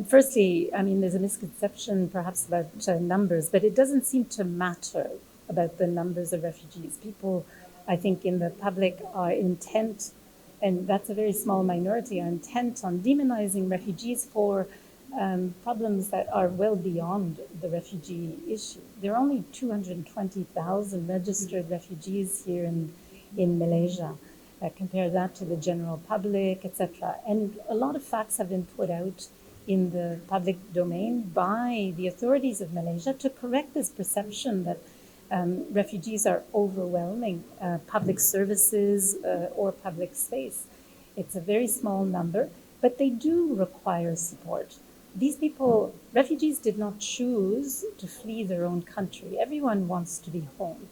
Firstly, I mean, there's a misconception perhaps about numbers, but it doesn't seem to matter about the numbers of refugees. People, I think, in the public are intent, and that's a very small minority, are intent on demonizing refugees for problems that are well beyond the refugee issue. There are only 220,000 registered refugees here in Malaysia. Compare that to the general public, etc. And a lot of facts have been put out in the public domain by the authorities of Malaysia to correct this perception that refugees are overwhelming public services or public space. It's a very small number, but they do require support. These people, refugees did not choose to flee their own country. Everyone wants to be home.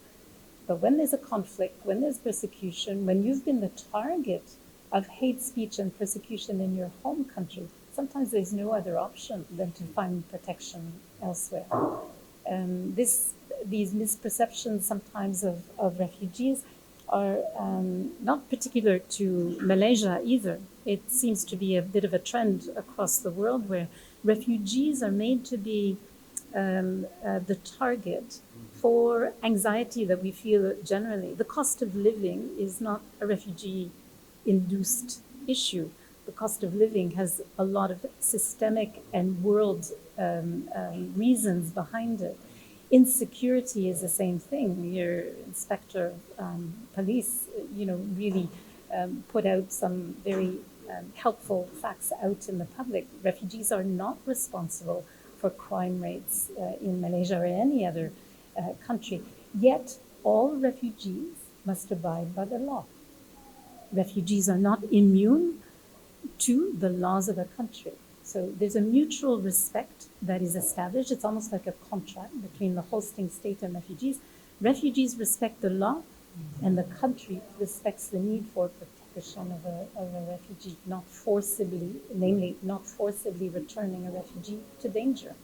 But when there's a conflict, when there's persecution, when you've been the target of hate speech and persecution in your home country, sometimes there's no other option than to find protection elsewhere. These misperceptions sometimes of refugees are not particular to Malaysia either. It seems to be a bit of a trend across the world where refugees are made to be the target for anxiety that we feel generally. The cost of living is not a refugee-induced issue. The cost of living has a lot of systemic and world reasons behind it. Insecurity is the same thing. Your inspector of police, really put out some very helpful facts out in the public. Refugees are not responsible for crime rates in Malaysia or any other country. Yet all refugees must abide by the law. Refugees are not immune to the laws of a country. So there's a mutual respect that is established. It's almost like a contract between the hosting state and refugees. Refugees respect the law, and the country respects the need for protection of a refugee, not forcibly returning a refugee to danger.